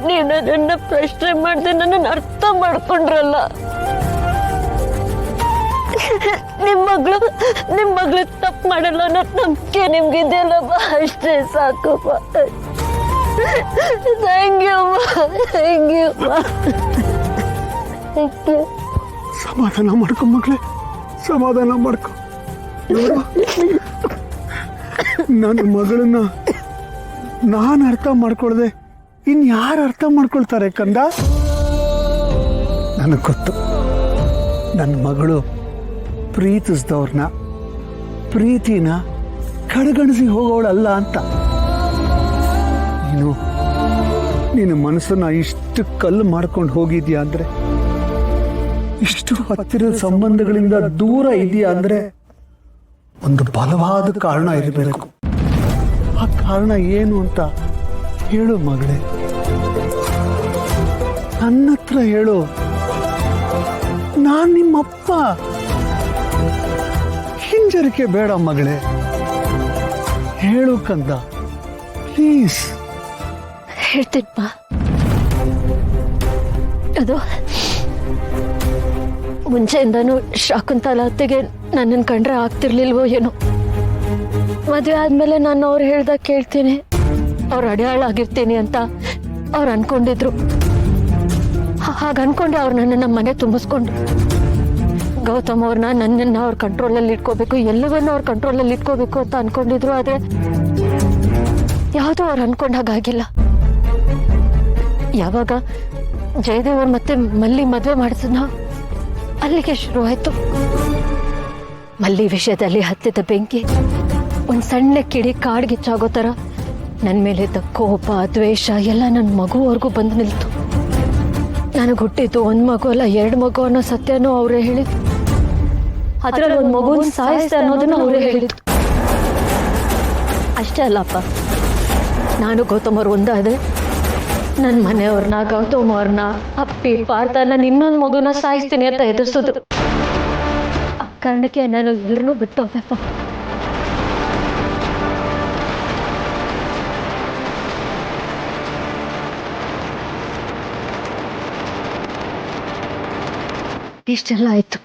ನೀವು ನನ್ನ ಪ್ರಶ್ನೆ ಮಾಡದೆ ನನ್ನನ್ನು ಅರ್ಥ ಮಾಡ್ಕೊಂಡ್ರಲ್ಲ. ನಿಮ್ಮ ಮಗಳು ತಪ್ಪು ಮಾಡಲ್ಲ ಅನ್ನೋ ನಂಬಿಕೆ ನಿಮ್ಗಿದೆಯಲ್ಲಪ್ಪ, ಅಷ್ಟೇ ಸಾಕಪ್ಪ. Thank you thank you thank you. ಸಮಾಧಾನ ಮಾಡ್ಕೊ ಮಗಳೇ, ಸಮಾಧಾನ ಮಾಡ್ಕೊ. ನನ್ನ ಮಗಳನ್ನ ನಾನು ಅರ್ಥ ಮಾಡ್ಕೊಳ್ದೆ ಇನ್ಯಾರು ಅರ್ಥ ಮಾಡ್ಕೊಳ್ತಾರೆ ಕಂದ? ನನಗೆ ಗೊತ್ತು, ನನ್ನ ಮಗಳು ಪ್ರೀತಿಸಿದವ್ರನ್ನ, ಪ್ರೀತಿನ ಕಡೆಗಣಿಸಿ ಹೋಗೋಳಲ್ಲ ಅಂತ. ನೀನು ನಿನ್ನ ಮನಸ್ಸನ್ನ ಇಷ್ಟು ಕಲ್ಲು ಮಾಡ್ಕೊಂಡು ಹೋಗಿದ್ಯಾ ಅಂದ್ರೆ, ಇಷ್ಟು ಹತ್ತಿರದ ಸಂಬಂಧಗಳಿಂದ ದೂರ ಇದೆಯಾ ಅಂದ್ರೆ ಒಂದು ಬಲವಾದ ಕಾರಣ ಇರಬೇಕು. ಆ ಕಾರಣ ಏನು ಅಂತ ಹೇಳು ಮಗಳೇ, ನನ್ನ ಹತ್ರ ಹೇಳು. ನಾನ್ ನಿಮ್ಮಪ್ಪ. ಹಿಂಜರಿಕೆ ಬೇಡ ಮಗಳೇ, ಹೇಳು ಕಂದ, ಪ್ಲೀಸ್. ಹೇಳ್ತೀನಪ್ಪ. ಅದು ಮುಂಚೆಯಿಂದನೂ ಶಾಕುಂತಲ ಅತ್ತೆಗೆ ನನ್ನನ್ನು ಕಂಡ್ರೆ ಆಗ್ತಿರ್ಲಿಲ್ವೋ ಏನೋ. ಮದುವೆ ಆದ್ಮೇಲೆ ನಾನು ಅವ್ರು ಹೇಳ್ದಾಗ ಕೇಳ್ತೀನಿ, ಅವ್ರು ಅಡಿಯಾಳ ಆಗಿರ್ತೀನಿ ಅಂತ ಅವ್ರು ಅನ್ಕೊಂಡಿದ್ರು. ಹಾಗೆ ಅನ್ಕೊಂಡೆ ಅವ್ರು ನನ್ನನ್ನು ಮನೆ ತುಂಬಿಸ್ಕೊಂಡು. ಗೌತಮ್ ಅವ್ರನ್ನ ನನ್ನನ್ನು ಅವ್ರ ಕಂಟ್ರೋಲಲ್ಲಿ ಇಟ್ಕೋಬೇಕು, ಎಲ್ಲವನ್ನೂ ಅವ್ರ ಕಂಟ್ರೋಲಲ್ಲಿ ಇಟ್ಕೋಬೇಕು ಅಂತ ಅನ್ಕೊಂಡಿದ್ರು. ಆದರೆ ಯಾವುದೂ ಅವ್ರು ಅನ್ಕೊಂಡಾಗಿಲ್ಲ. ಯಾವಾಗ ಜಯದೇವ್ ಅವ್ರು ಮತ್ತೆ ಮಲ್ಲಿ ಮದುವೆ ಮಾಡಿಸಿದ್ನ, ಅಲ್ಲಿಗೆ ಶುರುವಾಯ್ತು. ಮಲ್ಲಿ ವಿಷಯದಲ್ಲಿ ಹತ್ತಿದ ಬೆಂಕಿ ಒಂದು ಸಣ್ಣ ಕಿಡಿ ಕಾಡ್ಗಿಚ್ಚಾಗೋ ಥರ ನನ್ನ ಮೇಲಿದ್ದ ಕೋಪ, ದ್ವೇಷ ಎಲ್ಲ ನನ್ನ ಮಗುವರೆಗೂ ಬಂದು ನಿಲ್ತು. ನನಗೆ ಹುಟ್ಟಿದ್ದು ಒಂದು ಮಗು ಅಲ್ಲ, 2 ಮಗು ಅನ್ನೋ ಸತ್ಯನೂ ಅವರೇ ಹೇಳಿದ್ದು. ಅದರಲ್ಲಿ ಒಂದು ಮಗುನ ಸಾಯಿಸ್ತೆ ಅನ್ನೋದನ್ನು ಅವರೇ ಹೇಳಿದ್ದು. ಅಷ್ಟೇ ಅಲ್ಲಪ್ಪ, ನಾನು ಗೌತಮ್ ಅವ್ರು ಒಂದಾದೆ, ನನ್ನ ಮನೆಯವ್ರನ್ನ, ಗೌತಮ್ ಅವ್ರನ್ನ, ಅಪ್ಪಿ ಪಾರ್ಥ ನಾನು ಇನ್ನೊಂದು ಮಗುನ ಸಾಯಿಸ್ತೀನಿ ಅಂತ ಎದುರಿಸೋದು. ಆ ಕಾರಣಕ್ಕೆ ನಾನು ಎಲ್ಲರನ್ನೂ ಬಿಟ್ಟು ಹೋದೆಪ್ಪ. ಇಷ್ಟೆಲ್ಲ ಆಯ್ತು.